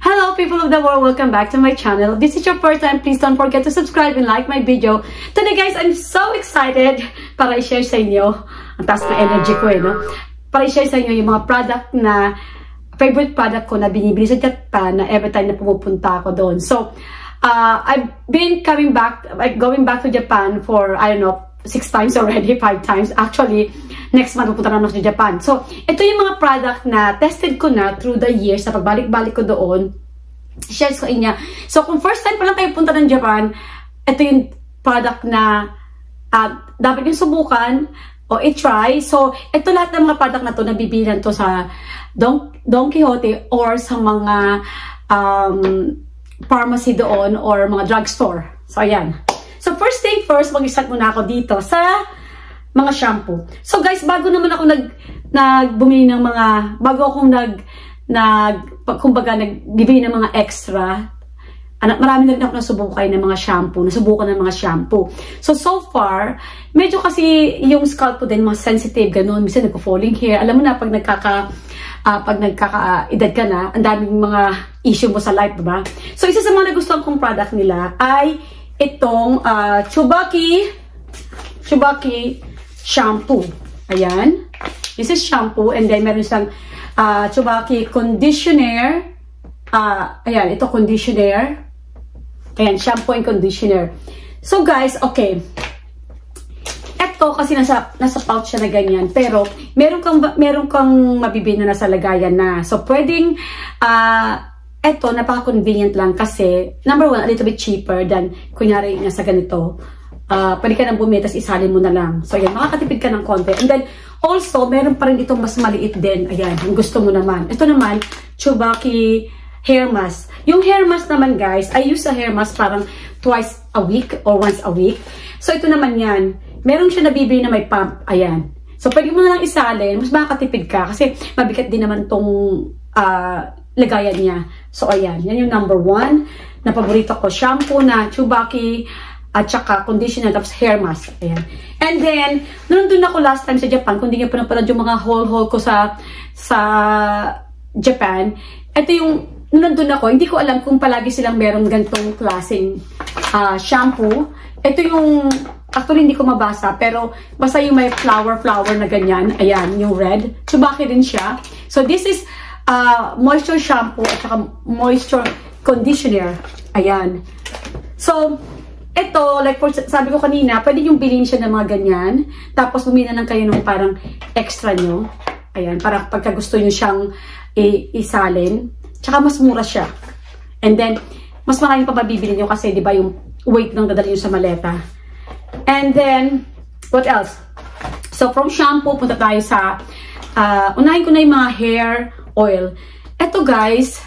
Hello people of the world, welcome back to my channel. If this is your first time, please don't forget to subscribe and like my video. Today guys, I'm so excited para i-share sa inyo. Ang taas na energy ko no? Para i-share sa inyo yung mga product na, favorite product ko na binibili sa Japan na every time na pumupunta ako doon. So, I've been going back to Japan for, I don't know, 6 times already, 5 times. Actually, next month pupunta na ako sa Japan. So, ito yung mga product na tested ko na through the years na pagbalik-balik ko doon. Share ko inya. So, kung first time pa lang kayo punta ng Japan, ito yung product na dapat yung subukan o i-try. So, ito lahat ng mga product na to nabibilan to sa Don Quijote or sa mga pharmacy doon or mga drugstore. So, ayan. So, first thing first, mag-start muna ako dito sa mga shampoo. So, guys, bago naman ako nagbumili ng mga, bago akong kumbaga, nagbibili ng mga extra, marami na rin ako nasubukan ng mga shampoo. So far, medyo kasi yung scalp ko din, mga sensitive, ganun. Minsan nagko-falling hair. Alam mo na, pag nagkaka-edad ka na, ang daming mga issue mo sa life, diba? So, isa sa mga nagustuhan kong product nila ay itong Tsubaki shampoo. Ayan. This is shampoo. And then, meron siyang Tsubaki conditioner. Ayan, ito conditioner. Ayan, shampoo and conditioner. So, guys, okay. Ito, kasi nasa pouch siya na ganyan. Pero, meron kang mabibili na nasa lagayan na. So, pwedeng, ito, napaka-convenient lang kasi, number one, a little bit cheaper than, kunyari, nasa ganito. Pwede ka nang bumili, tapos isalin mo na lang. So, ayan, makakatipid ka ng konti. And then, also, meron pa rin itong mas maliit din. Ayan, yung gusto mo naman. Ito naman, Tsubaki hair mask. Yung hair mask naman, guys, I use a hair mask parang twice a week or once a week. So, ito naman yan. Meron siya nabibili na may pump. Ayan. So, pwede mo na lang isalin. Mas makakatipid ka kasi mabigat din naman itong lagayan niya. So, ayan. Yan yung number 1 na paborito ko. Shampoo na Tsubaki at saka conditioner tapos hair mask. Ayan. And then, nandun ako last time sa Japan, kung hindi nyo pa napanood yung mga haul ko sa Japan, ito yung, nandun ako, hindi ko alam kung palagi silang meron ganitong klaseng shampoo. Ito yung, actually hindi ko mabasa, pero basta yung may flower na ganyan. Ayan, yung red. Tsubaki din siya. So, this is moisture shampoo at saka moisture conditioner. Ayan. So, ito, like sabi ko kanina, pwede yung bilhin siya ng mga ganyan. Tapos, bumili na lang kayo ng parang extra nyo. Ayan, para pagka gusto nyo siyang isalin. Tsaka mas mura siya. And then, mas marami pa mabibili nyo kasi, di ba, yung weight nang dadali nyo sa maleta. And then, what else? So, from shampoo, punta tayo sa, unahin ko na yung mga hair oil. Ito, guys,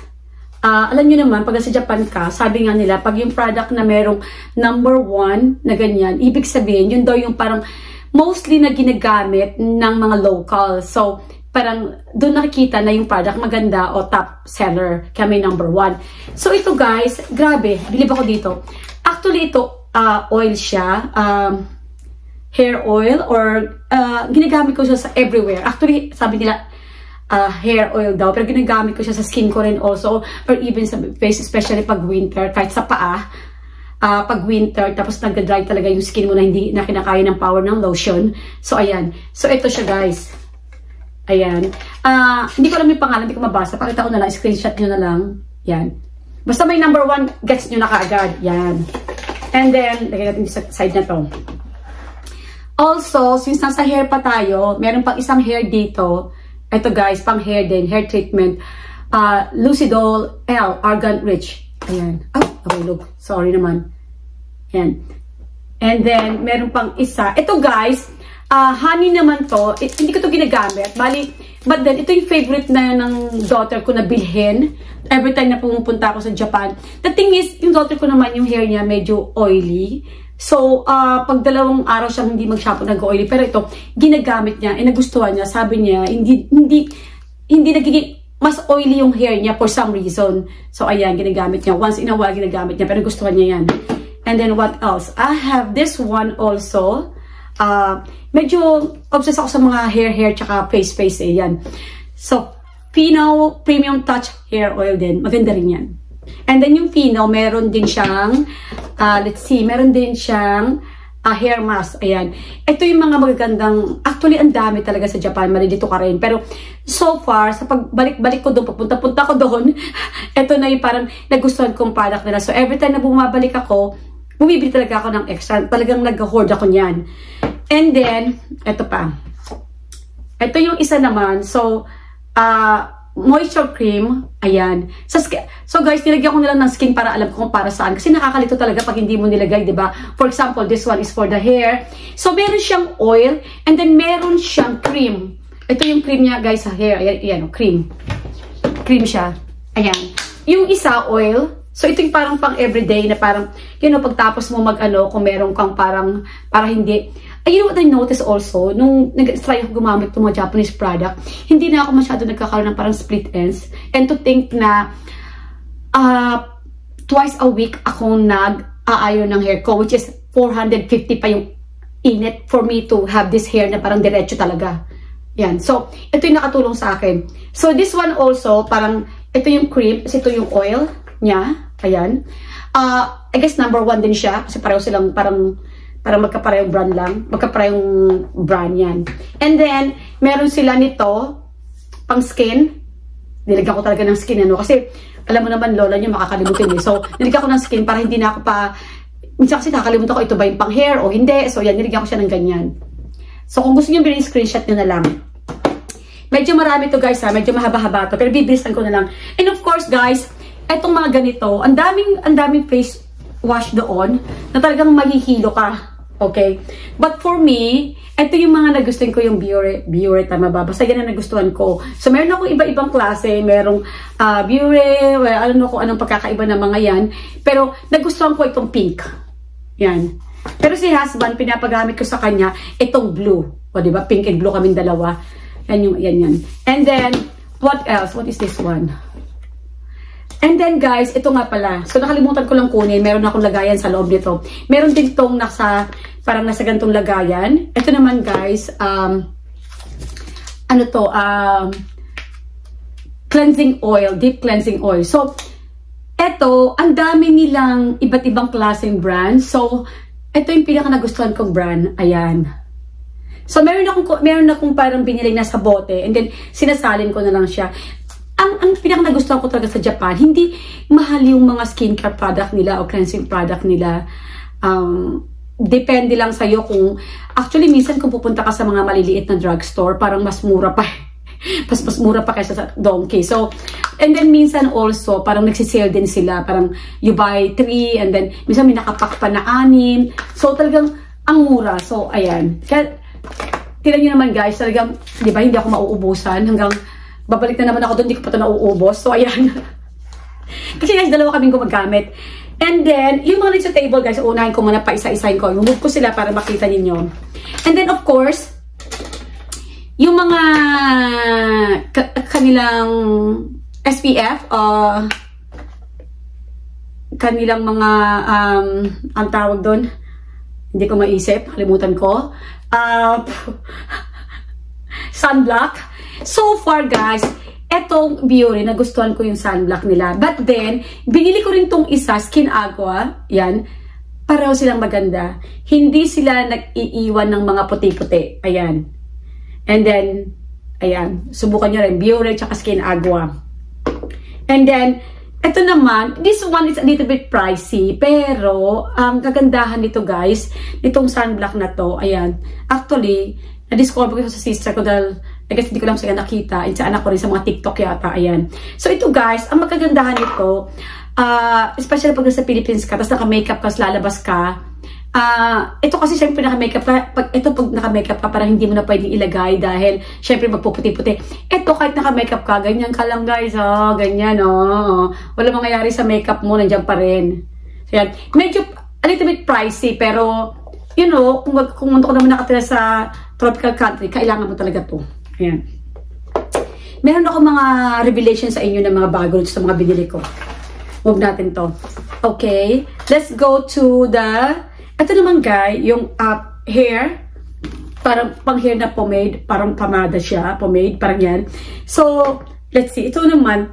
alam nyo naman, pag sa Japan ka, sabi nga nila, pag yung product na merong number 1 na ganyan, ibig sabihin, yun daw yung parang mostly na ginagamit ng mga local. So, parang doon nakikita na yung product maganda o top seller, kaya may number 1. So, ito guys, grabe, bilib ako dito. Actually, ito, oil siya, hair oil, or ginagamit ko siya sa everywhere. Actually, sabi nila, hair oil daw, pero ginagamit ko siya sa skin ko rin also, or even sa face, especially pag winter, kahit sa paa, pag winter, tapos nag-dry talaga yung skin mo na hindi na kinakaya ng power ng lotion. So, ayan. So, ito siya, guys. Ayan. Hindi ko alam yung pangalan, hindi ko mabasa. Pakita ko na lang, screenshot nyo na lang. Yan. Basta may number 1, gets nyo na kaagad. Yan. And then, lagay natin sa side na to. Also, since nasa hair pa tayo, meron pang isang hair dito. Ito guys, pang hair din, hair treatment. Lucidol L, Argan Rich. Ayan. Oh, look. Sorry naman. Ayan. And then, meron pang isa. Ito guys, honey naman to. Hindi ko to ginagamit. But then, ito yung favorite na ng daughter ko na bilhin. Every time na pumupunta ako sa Japan. The thing is, yung daughter ko naman, yung hair niya medyo oily. So, pag 2 araw siyang hindi mag-shampoo, nag-oily. Pero ito, ginagamit niya, nagustuhan niya. Sabi niya, hindi nagiging mas oily yung hair niya for some reason. So, ayan, ginagamit niya. Once in a while, ginagamit niya. Pero gustuhan niya yan. And then, what else? I have this one also. Medyo obsessed ako sa mga hair, tsaka face, yan. So, Fino Premium Touch Hair Oil din. Maganda rin yan. And then yung Fino, meron din siyang, let's see, meron din siyang hair mask. Ayan. Ito yung mga magagandang, actually, ang dami talaga sa Japan. Malilito ka rin. Pero, so far, sa pagbalik-balik ko doon, papunta-punta ko doon, ito na yung parang nagustuhan kong product nila. So, every time na bumabalik ako, bumibili talaga ako ng extra. Talagang nag-hoard ako niyan. And then, ito pa. Ito yung isa naman. So, moisture cream. Ayan. So guys, nilagyan ko na lang ng skin para alam ko kung para saan. Kasi nakakalito talaga pag hindi mo nilagay, di ba? For example, this one is for the hair. So, meron siyang oil. And then, meron siyang cream. Ito yung cream niya, guys, sa hair. Ayan, cream. Cream siya. Ayan. Yung isa, oil. So, ito yung parang pang everyday na parang, you know, pagtapos mo mag-ano, kung meron kang parang, para hindi. You know what I noticed also, nung nag-try ako gumamit ng mga Japanese product, hindi na ako masyado nagkakaroon ng parang split ends. And to think na, twice a week akong nag-aayon ng hair ko, which is 450 pa yung init for me to have this hair na parang diretso talaga. Yan. So, ito yung nakatulong sa akin. So, this one also, parang, ito yung cream, kasi ito yung oil niya. Ayan. I guess number 1 din siya, kasi pareho silang parang magkaparehong brand lang. Magkaparehong brand yan. And then, meron sila nito, pang skin. Nilagyan ko talaga ng skin, ano. Kasi, alam mo naman, lola niyo, makakalimutin eh. So, nilagyan ko ng skin para hindi na ako pa, minsan kasi nakakalimutan ko, ito ba yung pang hair o hindi. So, yan, nilagyan ko siya ng ganyan. So, kung gusto niyo bilhin, screenshot nyo na lang. Medyo marami to guys ha. Medyo mahaba-haba to. Pero bibilisan ko na lang. And of course, guys, etong mga ganito, ang daming face wash doon na talagang mahihilo ka. Okay? But for me, ito yung mga nagustuhan ko yung Biore, tama ba? Basta yan ang nagustuhan ko. So, meron ako iba-ibang klase. Merong Biore, well, alam mo kung anong pagkakaiba ng mga yan. Pero, nagustuhan ko itong pink. Yan. Pero si husband, pinapagamit ko sa kanya itong blue. O, diba? Pink and blue kaming dalawa. Yan. And then, what else? What is this one? And then guys, ito nga pala. So nakalimutan ko lang kunin. Meron akong lagayan sa loob nito. Meron din itong parang nasa gantong lagayan. Ito naman guys, cleansing oil, deep cleansing oil. So, ito, ang dami nilang iba't ibang klaseng brand. So, ito yung pinaka nagustuhan kong brand. Ayan. So, meron akong parang binili na sa bote. And then, sinasalin ko na lang siya. Ang pinaka nagustuhan ko talaga sa Japan, hindi mahal yung mga skincare product nila o cleansing product nila. Depende lang sa'yo kung, actually, minsan kung pupunta ka sa mga maliliit na drugstore, parang mas mura pa. mas mura pa kaysa sa Donkey. So, and then minsan also, parang nagsisale din sila. Parang you buy 3 and then minsan may nakapack pa na 6. So, talagang ang mura. So, ayan. Kaya, tinan nyo naman guys, talagang, di ba, hindi ako mauubusan hanggang babalik na naman ako doon, hindi ko pa ito nauubos. So, ayan. Kasi guys, dalawa kaming gumagamit. And then, yung mga nasa table guys, unahin ko muna pa isa-isahin ko. Move ko sila para makita ninyo. And then, of course, yung mga kanilang SPF, kanilang mga, ang tawag doon, hindi ko maisip, kalimutan ko. Sunblock. So far guys, etong Biore, nagustuhan ko yung sunblock nila. But then, binili ko rin tong isa, Skin Agua. Yan. Pareho silang maganda. Hindi sila nag-iiwan ng mga puti-puti. Ayan. And then, ayan. Subukan nyo rin. Biore tsaka Skin Agua. And then, ito naman, this one is a little bit pricey. Pero, ang kagandahan nito guys, nitong sunblock na to, ayan. Actually, na-discover ko sa sister ko dahil I guess hindi ko lang siya nakita. Sa anak ko rin sa mga TikTok yata. Ayan. So, ito guys, ang magkagandahan nito, especially pag nasa Philippines ka, tapos naka-makeup ka, lalabas ka. Ito kasi syempre naka-makeup ka. Pag naka-makeup ka, parang hindi mo na pwedeng ilagay dahil syempre magpuputi-puti. Ito, kahit naka-makeup ka, ganyan ka lang guys. Ganyan, wala mangyayari sa makeup mo, nandiyan pa rin. So, yan. Medyo a little bit pricey, pero, you know, kung mundo ko naman nakatira sa tropical country, kailangan mo talaga to. Ayan. Meron ako mga revelation sa inyo ng mga bago sa mga binili ko. Move natin to. Okay. Let's go to the, ito naman guys, yung hair. Parang pang hair na pomade. Parang pamada siya. Pomade. Parang yan. So, let's see, ito naman,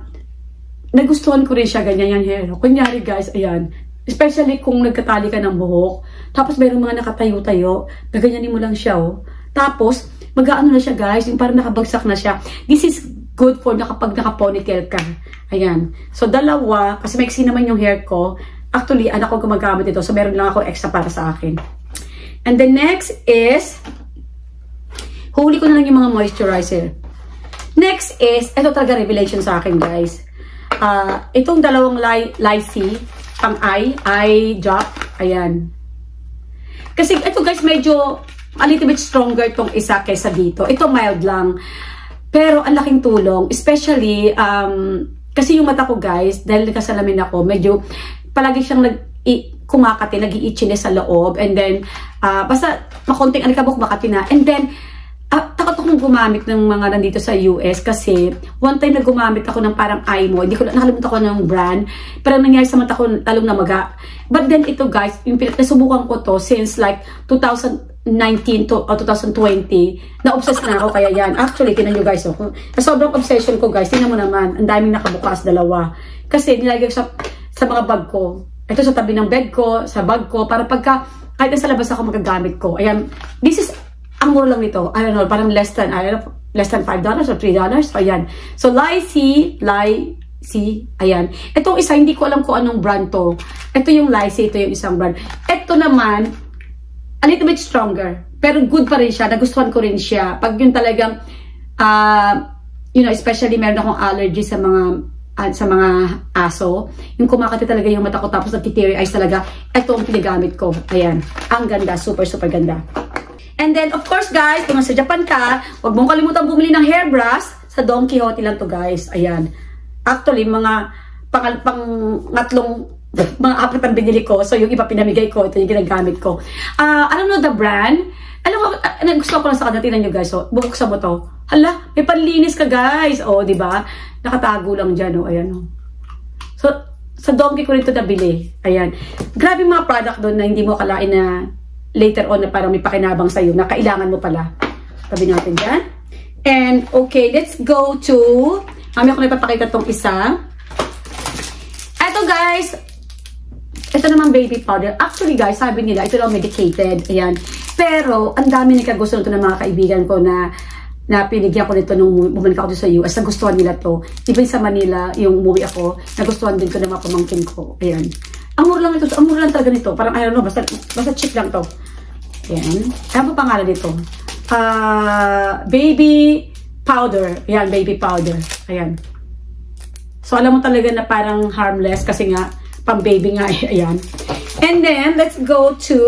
nagustuhan ko rin siya, ganyan yung hair. Kunyari guys, ayan. Especially kung nagkatali ka ng buhok. Tapos mayroong mga nakatayo-tayo. Gaganyanin mo lang siya, oh. Tapos, mag-aano na siya guys, yung parang nakabagsak na siya. This is good for kapag naka-ponytail ka. Ayan. So, dalawa, kasi maiksi naman yung hair ko. Actually, anak ko gumagamit ito. So, meron lang ako extra para sa akin. And the next is, huli ko na lang yung mga moisturizer. Next is, ito talaga revelation sa akin guys. Itong dalawang Lycee, pang eye drop. Ayan. Kasi ito guys, medyo a little bit stronger itong isa kaysa dito. Ito mild lang. Pero ang laking tulong. Especially, kasi yung mata ko guys, dahil nagkasalamin ako, medyo palagi siyang kumakati, nag-i-itchiness sa loob. And then, basta makonting alikabok makati na. And then, takot akong gumamit ng mga nandito sa US kasi one time na gumamit ako ng parang eye mo, hindi ko nakalimutan ko ng brand, pero nangyari sa mata ko lalong namaga. But then ito guys, yung nasubukan ko to since like 2019 to 2020, na-obsess na ako kaya yan. Actually, tinan nyo guys, sobrang obsession ko guys, tinan mo naman, ang daming nakabukas, dalawa. Kasi nilagay ko sa mga bag ko. Ito sa tabi ng bed ko, sa bag ko, para pagka kahit nasa labas ako magagamit ko. Ayan, this is ang mura lang nito. I don't know, parang less than $5 or $3. So, ayan. So, Lycee, ayan. Itong isa, hindi ko alam kung anong brand to. Ito yung Lycee, ito yung isang brand. Ito naman, a little bit stronger. Pero good pa rin siya. Nagustuhan ko rin siya. Pag yun talagang, you know, especially meron akong allergy sa mga aso. Yung kumakati talaga yung mata ko tapos nag-teary eyes talaga. Ito ang pinagamit ko. Ayan. Ang ganda. Super, super ganda. And then, of course, guys, kung nasa Japan ka, huwag mong kalimutan bumili ng hairbrush. Sa Don Quijote lang to guys. Ayan. Actually, mga apat ang binili ko. So, yung iba pinamigay ko. Ito yung ginagamit ko. Alam mo the brand? Alam mo, gusto ko lang sa kanila. Tingnan nyo guys. So, bubuksan mo to. Hala, may panlinis ka guys. O, diba? Nakatago lang dyan. O, ayan o. So, sa Don Quijote ko rin ito nabili. Ayan. Grabe mga product doon na hindi mo akalain na later on na parang may pakinabang sa'yo na kailangan mo pala. Tabi natin dyan. And, okay, let's go to, mami ako na ipapakita tong isa. Ito guys, ito naman baby powder. Actually guys, sabi nila, ito lang medicated. Ayan. Pero, ang dami nagkagusto nito ng mga kaibigan ko na pinigyan ko nito nung bumalik ako sa US. Nagustuhan nila to. Even sa Manila, yung umuwi ako, nagustuhan din ko ng mga pamangkin ko. Ayan. Ang mura lang ito. Ang mura lang talaga nito. Parang, I don't know, basta cheap lang to. Ayan. Ano pa pangalan nito? Baby powder. Ayan, baby powder. Ayan. So, alam mo talaga na parang harmless kasi nga, pang baby nga. Ayan. And then, let's go to,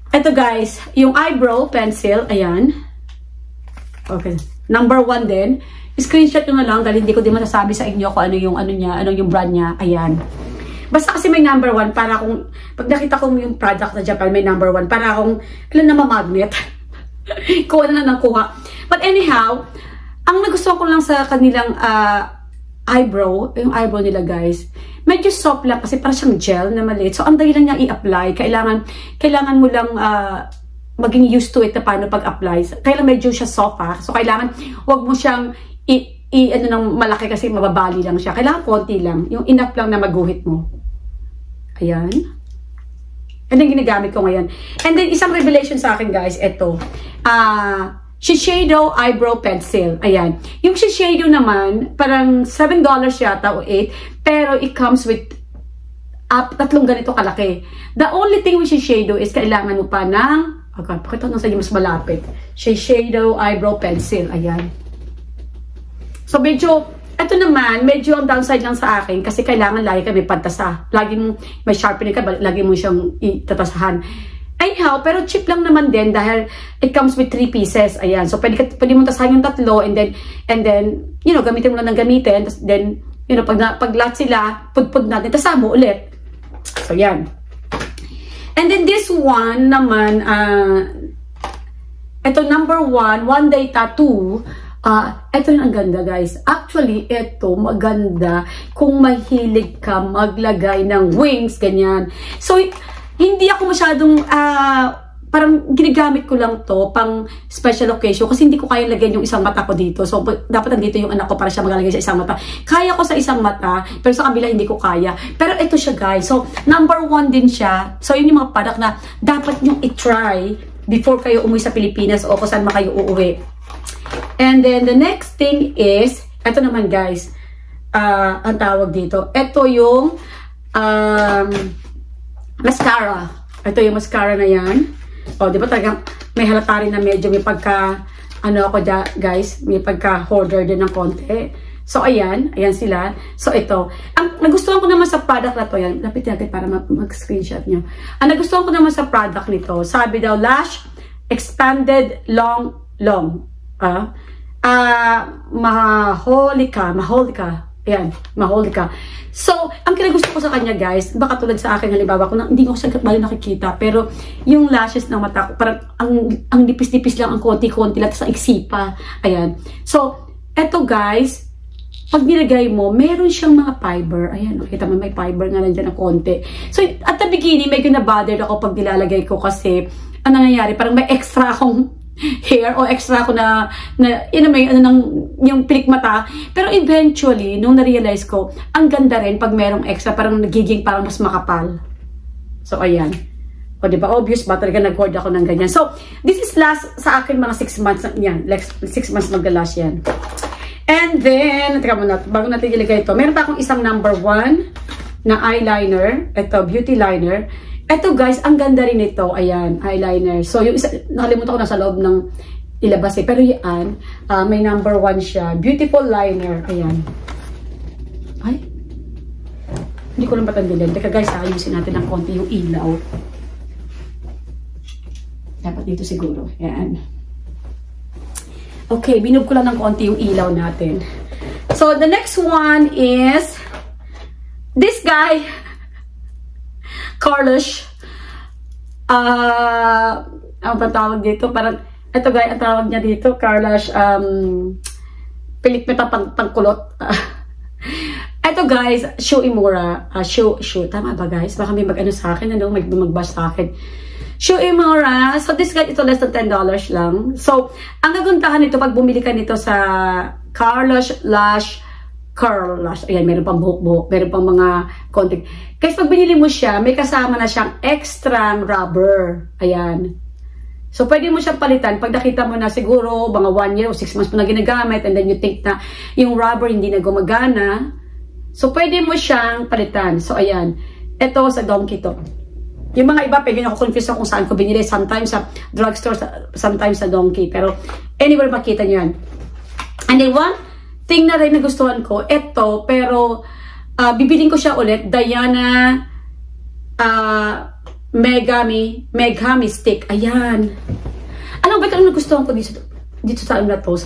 ito guys, yung eyebrow pencil. Ayan. Okay. Number 1 din. Screenshot nyo na lang dahil hindi ko din masasabi sa inyo kung ano yung brand niya. Ayan. Basta kasi may number 1 para kung, pag nakita ko yung product na Japan, may number 1 para akong, alam na mamagnet. Kuha na nakuha. But anyhow, ang nagustuhan ko lang sa kanilang eyebrow, yung eyebrow nila guys, medyo soft lang kasi parang siyang gel na maliit. So, ang dali lang niya i-apply. Kailangan mo lang maging used to it na paano pag-apply. Kailangan medyo siya soft ha. So, kailangan, wag mo siyang ano ng malaki kasi mababali lang siya. Kailangan konti lang. Yung enough lang na maguhit mo. Ayan. Yan ang ginagamit ko ngayon. And then, isang revelation sa akin guys, ito. Shiseido Eyebrow Pencil. Ayan. Yung Shiseido naman, parang $7 yata o $8. Pero it comes with tatlong ganito kalaki. The only thing with Shiseido is kailangan mo pa ng, okay, pakita ko sa inyo mas malapit. Shiseido Eyebrow Pencil. Ayan. So, ito naman, medyo ang downside lang sa akin kasi kailangan lagi ka may pantasa. Lagi mo, may sharpening ka, lagi mo siyang itatasahan. Anyhow, pero cheap lang naman din dahil it comes with 3 pieces. Ayan. So, pwede mo tasahan yung tatlo and then, you know, gamitin mo lang ng gamitin. Then, you know, pag lahat sila, pudpud natin, tasahan mo ulit. So, yan. And then, this one naman, ito number 1, One Day Tattoo. Ito yung ang ganda guys. Actually, ito maganda kung mahilig ka maglagay ng wings, ganyan. So, hindi ako masyadong parang ginagamit ko lang to pang special occasion kasi hindi ko kaya lagyan yung isang mata ko dito. So, dapat nandito yung anak ko para siya magalagay sa isang mata. Kaya ko sa isang mata, pero sa kabila hindi ko kaya. Pero ito siya guys. So, number 1 din siya. So, yun yung mga product na dapat nyo i-try before kayo umuwi sa Pilipinas o kung saan man kayo uuwi. And then, the next thing is, ito naman guys, ang tawag dito. Ito yung mascara. Ito yung mascara na yan. O, di ba talagang may halata rin na medyo may pagka, ano ako guys, may pagka-hoarder din ng konti. So, ayan sila. So, ito. Ang nagustuhan ko naman sa product na to, yan, lapit natin para mag-screenshot nyo. Ang nagustuhan ko naman sa product nito, sabi daw, Lash Expanded Long. Maholika. Ayan, Maholika. So, ang kinagusto ko sa kanya guys, baka tulad sa akin, halimbawa, hindi ko sa bali nakikita, pero yung lashes ng mata ko, parang ang nipis-nipis lang, ang konti-konti lang, tapos ang iksi pa. Ayan. So, eto guys, pag nilagay mo, meron siyang mga fiber. Ayan, nakita mo, may fiber nga lang dyan ng konti. So, at the beginning, medyo na-bothered ako pag nilalagay ko kasi, ang nangyayari, parang may extra akong hair o extra ako na may yung pilik mata. Pero eventually, nung na-realize ko, ang ganda rin pag merong extra, parang nagiging parang mas makapal. So, ayan. O, diba? Obvious ba? Talaga nag-hoard ako ng ganyan. So, this is last sa akin mga 6 months. Yan, like 6 months mag-last yan. And then, teka muna, bago natin ilagay ito, meron pa akong isang number 1 na eyeliner. Ito, beauty liner. Ito guys, ang ganda rin ito. Ayan, eyeliner. So, yung isa, nakalimutan ko na sa loob ng ilabas eh. Pero yan, may number 1 siya. Beautiful liner. Ayan. Ay. Hindi ko lang patandilin. Teka guys, ayusin natin ng konti yung ilaw. Dapat dito siguro. Ayan. Okay, binub ko lang ng konti yung ilaw natin. So, the next one is this guy. Carlush. Ang patawag dito, parang, ito guys, ang tawag niya dito, Carlush, pilikmita pangkulot. Ito guys, Shu Uemura. Shu, tama ba guys? Baka may mag-ano sa akin, ano, mag-bash sa akin. Shu Uemura. So, this guy, ito less than $10 lang. So, ang gaguntahan nito, pag bumili ka nito sa Carlush Lash, Curl Lash. Ayan, meron pang buhok-buhok. Meron pang mga konting. Kasi pag binili mo siya, may kasama na siyang extra rubber. Ayan. So, pwede mo siyang palitan. Pag nakita mo na siguro, mga 1 year o 6 months mo na ginagamit, and then you think na yung rubber hindi na gumagana. So, pwede mo siyang palitan. So, ayan. Ito sa Donkey to. Yung mga iba, pwede ako confuse kung saan ko binili. Sometimes sa drugstore, sometimes sa Donkey. Pero, anywhere makita nyo yan. And then, one thing na rin nagustuhan ko, ito, pero bibiling ko siya ulit, Diana Megami Stick. Ayan. Ano ba ito ang nagustuhan ko dito sa ano na to?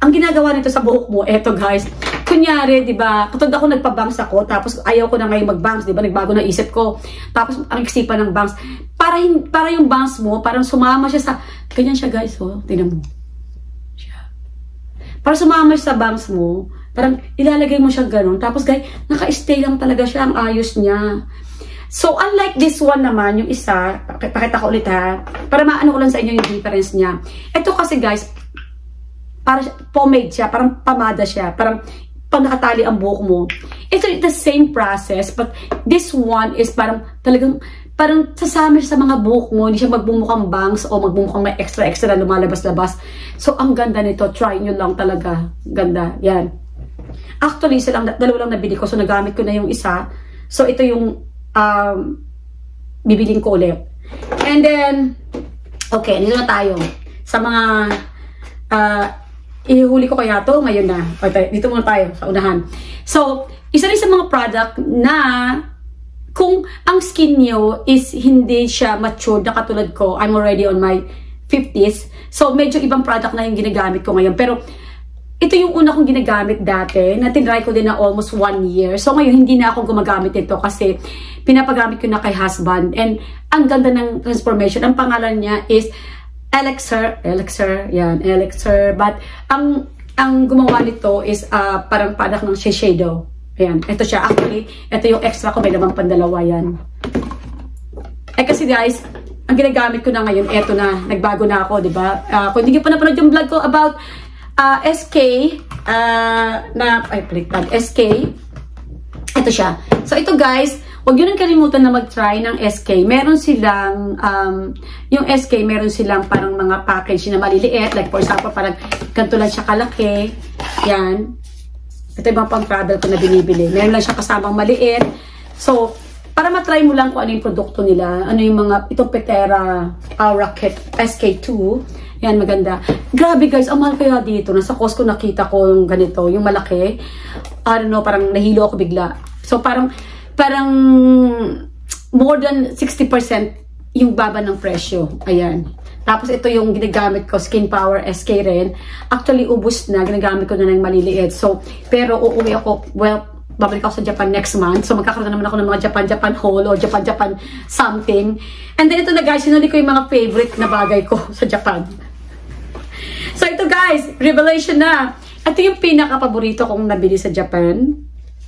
Ang ginagawa nito sa buhok mo, eto guys, kunyari, di ba, katulad ako nagpa-bangs ako, tapos ayaw ko na ngayon mag-bangs, di ba, nagbago na isip ko, tapos ang isipan ng bangs, para yung bangs mo, parang sumama siya sa, ganyan siya guys, oh, tingnan mo. Para sumama sa bangs mo, parang ilalagay mo siya ganun. Tapos guys, naka-stay lang talaga siya, ang ayos niya. So, unlike this one naman, yung isa, pakita ko ulit ha, para maano ko lang sa inyo yung difference niya. Ito kasi guys, para pomade siya, parang pamada siya, parang pag nakatali ang buhok mo. It's the same process, but this one is parang talagang, parang sasama siya sa mga buhok mo, hindi siya magbumukhang bangs o magbumukhang may extra na lumalabas-labas. So, ang ganda nito. Try nyo lang talaga. Ganda. Yan. Actually, dalawa lang nabili ko. So, nagamit ko na yung isa. So, ito yung bibiling ko ulit. And then, okay, dito na tayo. Sa mga, ihuli ko kaya to ngayon na. Okay, dito muna tayo sa unahan. So, isa rin sa mga product na kung ang skin nyo is hindi siya matured na katulad ko, I'm already on my 50s. So, medyo ibang product na yung ginagamit ko ngayon. Pero, ito yung una kong ginagamit dati, na tinry ko din na almost 1 year. So, ngayon, hindi na ako gumagamit ito kasi pinapagamit ko na kay husband. And, ang ganda ng transformation. Ang pangalan niya is Elixir. Yan, Elixir. But, ang gumawa nito is parang product ng Shiseido. Ayan, ito siya. Actually, ito yung extra ko. May lamang pandalawa yan. Eh kasi guys, ang ginagamit ko na ngayon, eto na, nagbago na ako, di ba? Kung hindi nyo pa napanood yung vlog ko about SK, SK, ito siya. So, ito guys, huwag nyo nang kalimutan na mag-try ng SK. Meron silang, yung SK, meron silang parang mga package na maliliit. Like, for example, parang ganito lang siya kalaki. Yan. Ito yung mga pang-travel ko na binibili. Meron lang siya kasamang maliit. So, para matry mo lang kung ano yung produkto nila. Ano yung mga, itong Petera Aura Kit SK2. Yan, maganda. Grabe guys, ang mahal kaya dito. Nasa Costco nakita ko yung ganito, yung malaki. I don't know, parang nahilo ako bigla. So, parang more than 60% yung baba ng presyo. Ayan. Tapos, ito yung ginagamit ko, Skin Power SK rin. Actually, ubus na. Ginagamit ko na ng maliliit. So, pero uuwi ako, well, babalik ako sa Japan next month. So, magkakaroon naman ako ng mga Japan haul o Japan something. And then, ito na guys, sinuli ko yung mga favorite na bagay ko sa Japan. So, ito guys, revelation na. Ito yung pinaka-paborito kong nabili sa Japan.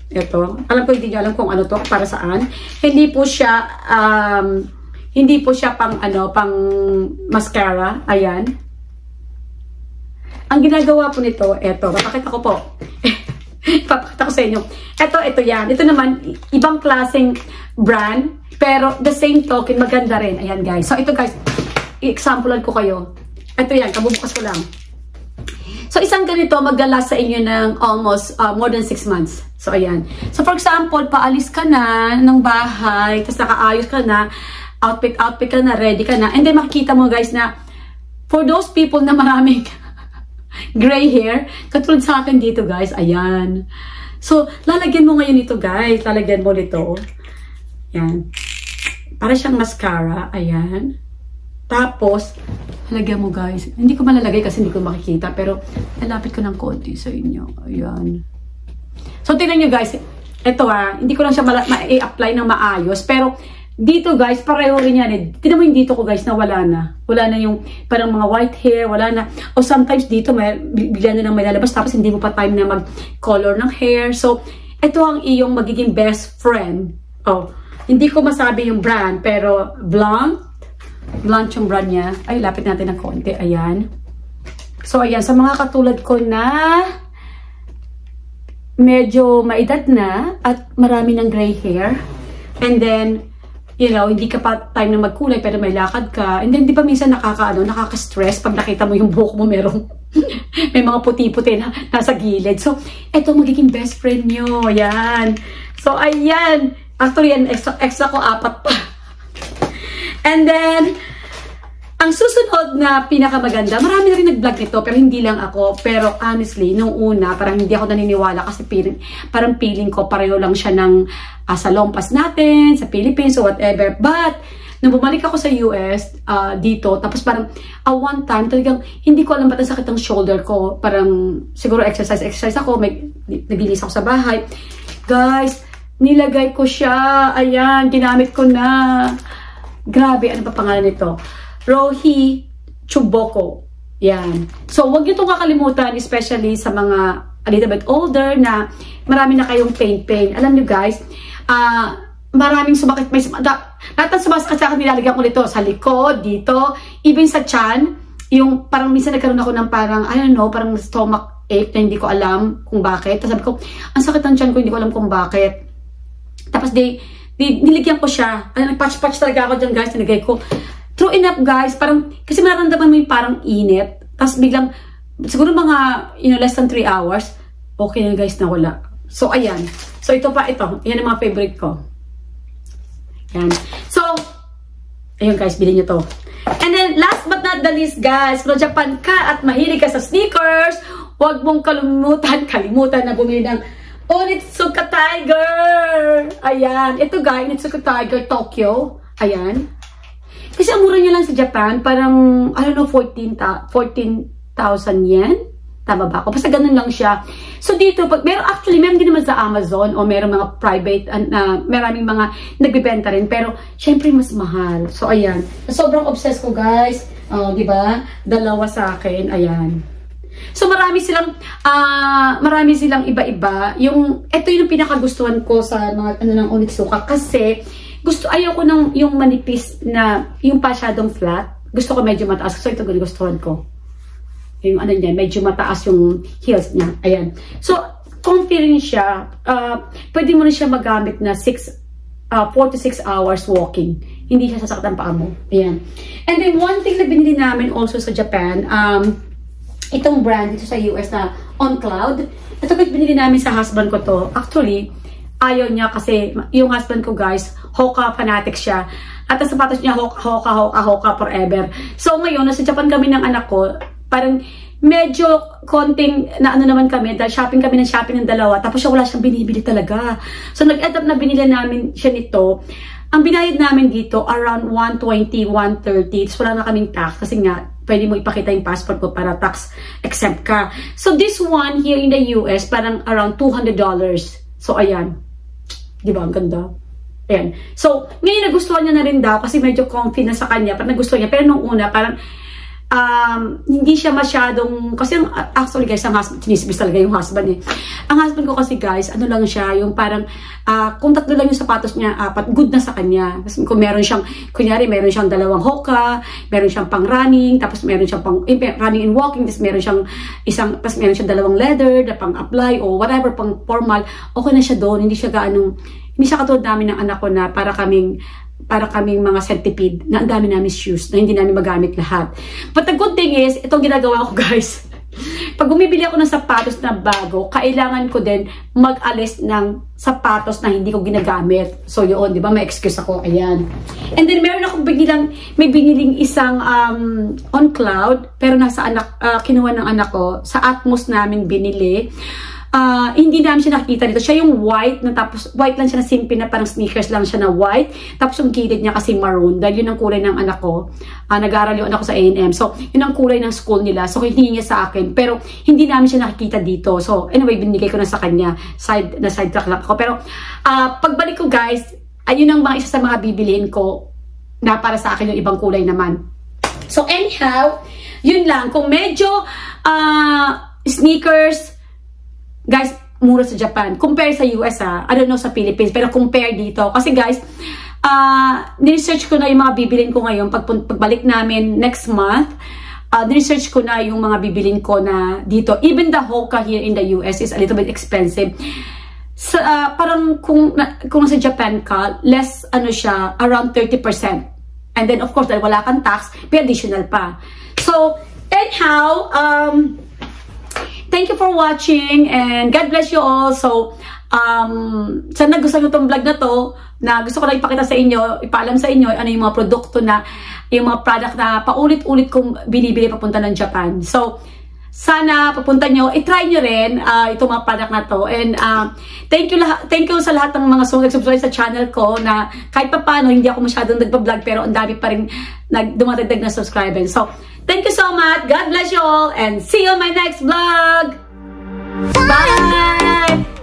Ito. Alam ko, hindi nyo alam kung ano to, para saan. Hindi po siya pang mascara. Ayan. Ang ginagawa po nito, ito. Papakita ko po. Papakita ko sa inyo. Ito yan. Ito naman, ibang klaseng brand. Pero, the same token, maganda rin. Ayan, guys. So, ito, guys, i-examplean ko kayo. Ito yan, kabubukas ko lang. So, isang ganito, maglalast sa inyo ng almost more than 6 months. So, ayan. So, for example, paalis ka na ng bahay, tapos nakaayos ka na, outfit ka na, ready ka na, and then makikita mo, guys, na for those people na maraming gray hair, katulad sa akin dito, guys, ayan. So, lalagyan mo ngayon ito, guys. Lalagyan mo nito. Ayan. Para siyang mascara, ayan. Tapos, halagyan mo guys. Hindi ko malalagay kasi hindi ko makikita. Pero, lalapit ko ng konti sa inyo. Ayan. So, tingnan nyo guys. Ito hindi ko lang siya ma-apply ng maayos. Pero, dito guys, pareho rin yan. Tingnan mo yung dito ko guys na wala na. Wala na yung parang mga white hair. Wala na. O sometimes dito, bigla na lang may lalabas. Tapos, hindi mo pa time na mag-color ng hair. So, ito ang iyong magiging best friend. Oh, hindi ko masabi yung brand. Pero, Blanc yung brand niya. Ay, lapit natin ng konti. Ayan. So, ayan. Sa mga katulad ko na medyo maedad na at marami ng gray hair. And then, you know, hindi ka pa time na magkulay pero may lakad ka. And then, di ba minsan nakaka-stress pag nakita mo yung buhok mo merong may mga puti-puti na nasa gilid. So, eto magiging best friend nyo. Ayan. So, ayan. Actually, yan, extra ko 4 pa. And then, ang susunod na pinakamaganda, marami na rin nag-vlog nito, pero hindi lang ako. Pero honestly, nung una, parang hindi ako naniniwala kasi parang feeling ko pareho lang siya ng sa lompas natin, sa Philippines, or whatever. But, nung bumalik ako sa US, dito, tapos parang, one time, talagang hindi ko alam ba't ang sakit ng shoulder ko. Parang, siguro exercise ako, naglinis ako sa bahay. Guys, nilagay ko siya. Ayan, ginamit ko na. Grabe, ano pa pangalan nito? Rohi Chuboko. Yan. So, huwag nyo itong kakalimutan, especially sa mga a little bit older na marami na kayong pain. Alam nyo guys, maraming sumakit. Lahat ng sumasakit sa akin, nilalagyan ko nito sa likod, dito, even sa tiyan. Yung parang minsan nagkaroon ako ng parang, I don't know, parang stomach ache na hindi ko alam kung bakit. Tapos sabi ko, ang sakit ng tiyan ko, hindi ko alam kung bakit. Tapos niligyan ko siya. Nagpatch-patch talaga ako dyan guys. Nilagay ko. True enough guys. Parang, kasi mararamdaman mo yung parang init. Tapos biglang, siguro mga, less than 3 hours. Okay na guys, nawala. So, ayan. So, ito. Yan ang mga favorite ko. Yan. So, ayun guys, bilhin nyo to. And then, last but not the least guys, kung Japan ka at mahilig ka sa sneakers, huwag mong kalimutan na bumili ng Onitsuka Tiger! Ayan. Ito guys, Onitsuka Tiger Tokyo. Ayan. Kasi ang mura niya lang sa Japan, parang, I don't know, 14,000 yen. Tama ba ako? Basta ganun lang siya. So dito, meron din naman sa Amazon o meron mga private, maraming mga nagbibenta rin. Pero, syempre mas mahal. So, ayan. Sobrang obsessed ko guys. Diba? 2 sa akin. Ayan. So, marami silang iba-iba. Ito yung pinakagustuhan ko sa mga ng Onitsuka kasi ayaw ko ng yung manipis na, yung pasyadong flat. Gusto ko medyo mataas. So, ito gustuhan ko. Yung ano niya, medyo mataas yung heels niya. Ayan. So, comfy rin siya. Pwede mo rin siya magamit na 4 to 6 hours walking. Hindi siya sasaktan paa mo. Ayan. And then, one thing na binili namin also sa Japan, itong brand dito sa US na On Cloud. Ito binili namin sa husband ko to. Actually, ayaw niya kasi yung husband ko, guys, Hoka fanatic siya. At ang sapatos niya, Hoka forever. So ngayon, nasa Japan kami ng anak ko, parang medyo konting na ano naman kami, dahil shopping kami ng dalawa, tapos siya wala siyang binibili talaga. So nag-end up na binili namin siya nito. Ang binayad namin dito, around 120, 130. Tapos wala na kaming tax kasi nga, pwede mo ipakita yung passport ko para tax exempt ka. So this one here in the US, parang around $200. So ayan. Diba? Ang ganda. Ayan. So, ngayon nagustuhan niya na rin daw kasi medyo comfy na sa kanya. Parang nagustuhan niya. Pero nung una, parang hindi siya masyadong, kasi actually guys, ang husband, sinisibis talaga yung husband eh. Ang husband ko kasi guys, ano lang siya, yung parang, kung 3 lang yung sapatos niya, 4, good na sa kanya. Kasi kung meron siyang, kunyari, meron siyang 2 Hoka, meron siyang pang running, tapos meron siyang pang running and walking, tapos meron siyang tapos meron siyang 2 leather, na pang apply, o whatever, pang formal, okay na siya doon, hindi siya hindi siya katulad namin ng anak ko na para kaming mga centipede na ang dami namin shoes na hindi namin magamit lahat. But the good thing is, itong ginagawa ko guys, pag bumibili ako ng sapatos na bago, kailangan ko din mag-alis ng sapatos na hindi ko ginagamit. So yun, di ba? May excuse ako. Ayan. And then meron akong may biniling isang On Cloud, pero nasa kinuha ng anak ko, sa Atmos namin binili. Hindi namin siya nakikita dito. Siya yung white, na tapos white lang siya na simple na parang sneakers lang siya na white. Tapos yung gilid niya kasi maroon. Dahil yun ang kulay ng anak ko. Nag-aaral yung anak ko sa A&M. So, yun ang kulay ng school nila. So, hindi niya sa akin. Pero, hindi namin siya nakikita dito. So, anyway, binigay ko na sa kanya. Side track lang ako. Pero, pagbalik ko guys, ayun ang mga isa sa mga bibiliin ko na para sa akin yung ibang kulay naman. So, anyhow, yun lang. Kung medyo sneakers, guys, mura sa Japan. Compare sa US I don't know sa Philippines, pero compare dito. Kasi guys, ni-research ko na yung mga bibilin ko ngayon. Pagbalik namin next month, ni-research ko na yung mga bibilin ko na dito. Even the Hoka here in the US is a little bit expensive. Parang kung nasa Japan ka, less siya, around 30%. And then of course, dahil wala kang tax, may additional pa. So, anyhow, thank you for watching and God bless you all. So, sana gusto nyo itong vlog na to, na gusto ko lang ipakita sa inyo, ipaalam sa inyo ano yung mga produkto na, yung mga product na paulit-ulit kong binibili papunta ng Japan. So, sana papunta nyo, itry nyo rin itong mga product na to. And thank you sa lahat ng mga subscribe sa channel ko na kahit pa paano, hindi ako masyadong nagpa-vlog pero ang dami pa rin dumadagdag na subscribers. So, thank you so much. God bless you all and see you on my next vlog. Bye!